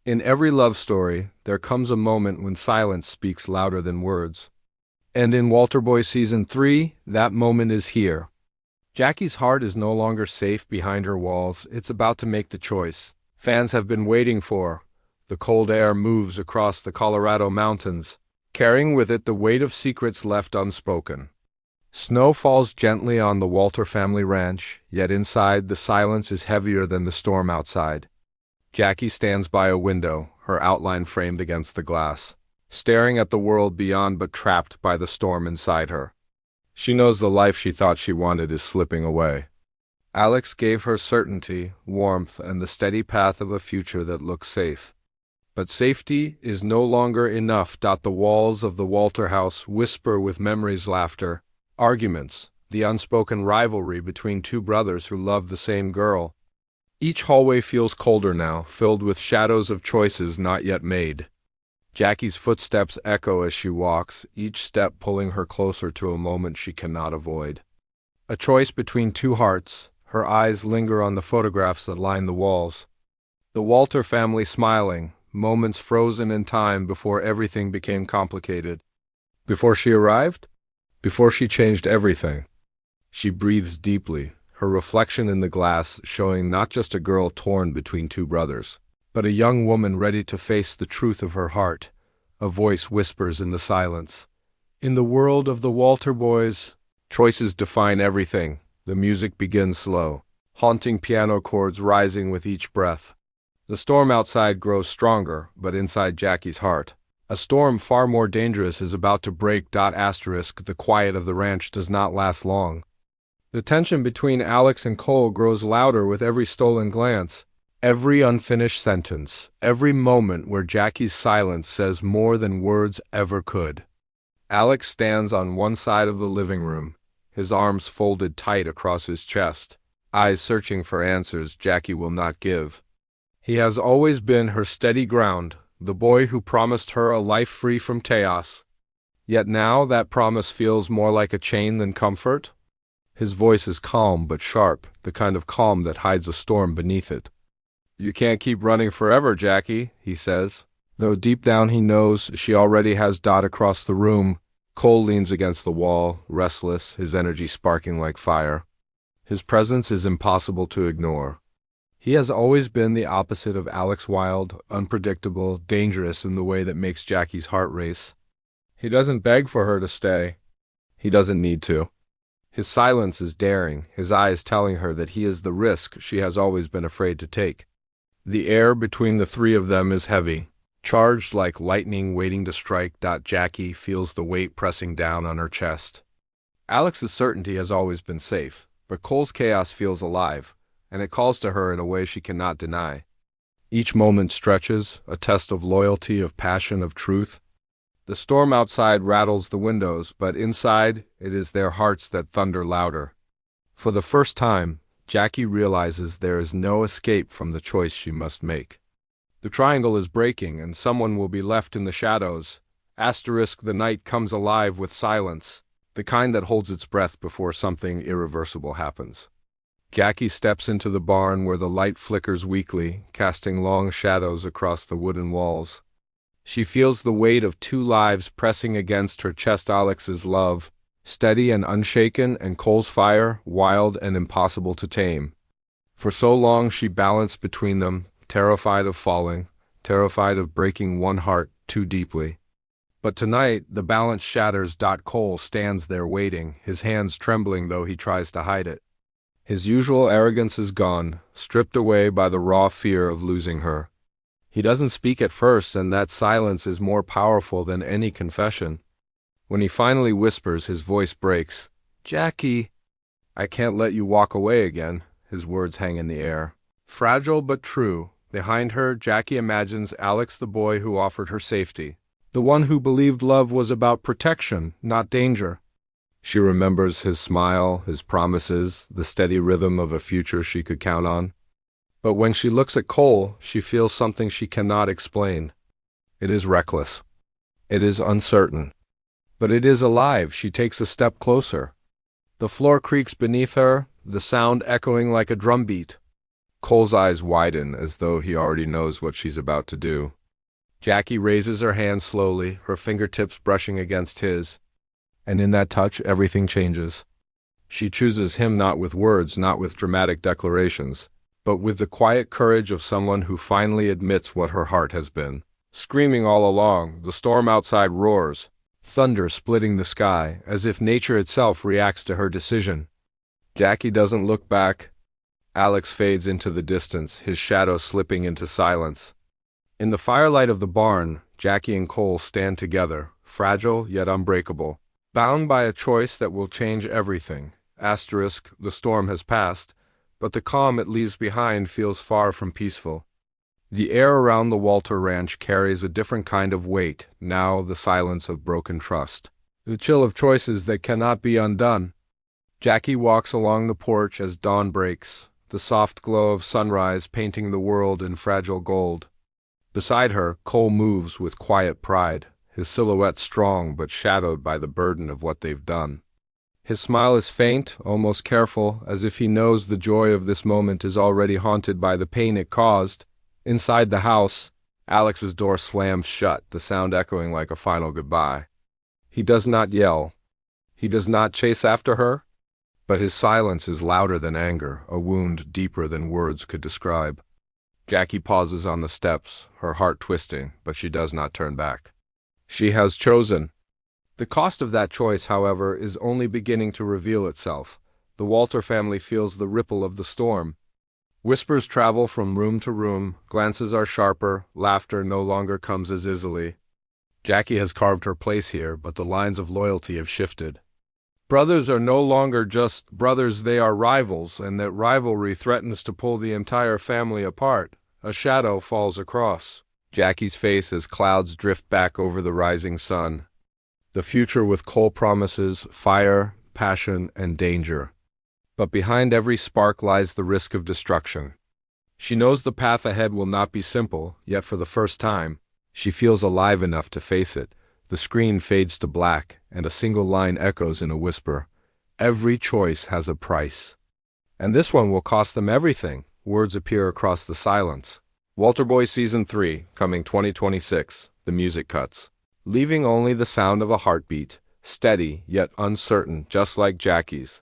In every love story, there comes a moment when silence speaks louder than words. And in Walter Boy Season 3, that moment is here. Jackie's heart is no longer safe behind her walls. It's about to make the choice fans have been waiting for. The cold air moves across the Colorado mountains, carrying with it the weight of secrets left unspoken. Snow falls gently on the Walter family ranch, yet inside the silence is heavier than the storm outside. Jackie stands by a window, her outline framed against the glass, staring at the world beyond but trapped by the storm inside her. She knows the life she thought she wanted is slipping away. Alex gave her certainty, warmth, and the steady path of a future that looks safe. But safety is no longer enough. The walls of the Walter house whisper with memories, laughter, arguments, the unspoken rivalry between two brothers who love the same girl. Each hallway feels colder now, filled with shadows of choices not yet made. Jackie's footsteps echo as she walks, each step pulling her closer to a moment she cannot avoid. A choice between two hearts. Her eyes linger on the photographs that line the walls. The Walter family smiling, moments frozen in time before everything became complicated. Before she arrived? Before she changed everything. She breathes deeply, her reflection in the glass showing not just a girl torn between two brothers, but a young woman ready to face the truth of her heart. A voice whispers in the silence. In the world of the Walter boys, choices define everything. The music begins slow, haunting piano chords rising with each breath. The storm outside grows stronger, but inside Jackie's heart, a storm far more dangerous is about to break. The quiet of the ranch does not last long. The tension between Alex and Cole grows louder with every stolen glance, every unfinished sentence, every moment where Jackie's silence says more than words ever could. Alex stands on one side of the living room, his arms folded tight across his chest, eyes searching for answers Jackie will not give. He has always been her steady ground, the boy who promised her a life free from chaos. Yet now that promise feels more like a chain than comfort. His voice is calm but sharp, the kind of calm that hides a storm beneath it. "You can't keep running forever, Jackie," he says, though deep down he knows she already has across the room. Cole leans against the wall, restless, his energy sparking like fire. His presence is impossible to ignore. He has always been the opposite of Alex, wild, unpredictable, dangerous in the way that makes Jackie's heart race. He doesn't beg for her to stay. He doesn't need to. His silence is daring, his eyes telling her that he is the risk she has always been afraid to take. The air between the three of them is heavy, charged like lightning waiting to strike. Jackie feels the weight pressing down on her chest. Alex's certainty has always been safe, but Cole's chaos feels alive, and it calls to her in a way she cannot deny. Each moment stretches, a test of loyalty, of passion, of truth. The storm outside rattles the windows, but inside it is their hearts that thunder louder. For the first time, Jackie realizes there is no escape from the choice she must make. The triangle is breaking, and someone will be left in the shadows. The night comes alive with silence, the kind that holds its breath before something irreversible happens. Jackie steps into the barn where the light flickers weakly, casting long shadows across the wooden walls. She feels the weight of two lives pressing against her chest. Alex's love, steady and unshaken, and Cole's fire, wild and impossible to tame. For so long she balanced between them, terrified of falling, terrified of breaking one heart too deeply. But tonight the balance shatters. Cole stands there waiting, his hands trembling though he tries to hide it. His usual arrogance is gone, stripped away by the raw fear of losing her. He doesn't speak at first, and that silence is more powerful than any confession. When he finally whispers, his voice breaks. "Jackie, I can't let you walk away again." His words hang in the air. Fragile but true. Behind her, Jackie imagines Alex, the boy who offered her safety, the one who believed love was about protection, not danger. She remembers his smile, his promises, the steady rhythm of a future she could count on. But when she looks at Cole, she feels something she cannot explain. It is reckless. It is uncertain. But it is alive. She takes a step closer. The floor creaks beneath her, the sound echoing like a drumbeat. Cole's eyes widen as though he already knows what she's about to do. Jackie raises her hand slowly, her fingertips brushing against his, and in that touch everything changes. She chooses him not with words, not with dramatic declarations, but with the quiet courage of someone who finally admits what her heart has been. Screaming all along, the storm outside roars, thunder splitting the sky, as if nature itself reacts to her decision. Jackie doesn't look back. Alex fades into the distance, his shadow slipping into silence. In the firelight of the barn, Jackie and Cole stand together, fragile yet unbreakable, bound by a choice that will change everything. Asterisk, the storm has passed, but the calm it leaves behind feels far from peaceful. The air around the Walter Ranch carries a different kind of weight, now the silence of broken trust. The chill of choices that cannot be undone. Jackie walks along the porch as dawn breaks, the soft glow of sunrise painting the world in fragile gold. Beside her, Cole moves with quiet pride, his silhouette strong but shadowed by the burden of what they've done. His smile is faint, almost careful, as if he knows the joy of this moment is already haunted by the pain it caused. Inside the house, Alex's door slams shut, the sound echoing like a final goodbye. He does not yell. He does not chase after her, but his silence is louder than anger, a wound deeper than words could describe. Jackie pauses on the steps, her heart twisting, but she does not turn back. She has chosen. The cost of that choice, however, is only beginning to reveal itself. The Walter family feels the ripple of the storm. Whispers travel from room to room, glances are sharper, laughter no longer comes as easily. Jackie has carved her place here, but the lines of loyalty have shifted. Brothers are no longer just brothers, they are rivals, and that rivalry threatens to pull the entire family apart. A shadow falls across Jackie's face as clouds drift back over the rising sun. The future with Cole promises fire, passion, and danger. But behind every spark lies the risk of destruction. She knows the path ahead will not be simple, yet for the first time, she feels alive enough to face it. The screen fades to black, and a single line echoes in a whisper. Every choice has a price. And this one will cost them everything. Words appear across the silence. Walter Boy Season 3, coming 2026. The music cuts, leaving only the sound of a heartbeat, steady yet uncertain, just like Jackie's.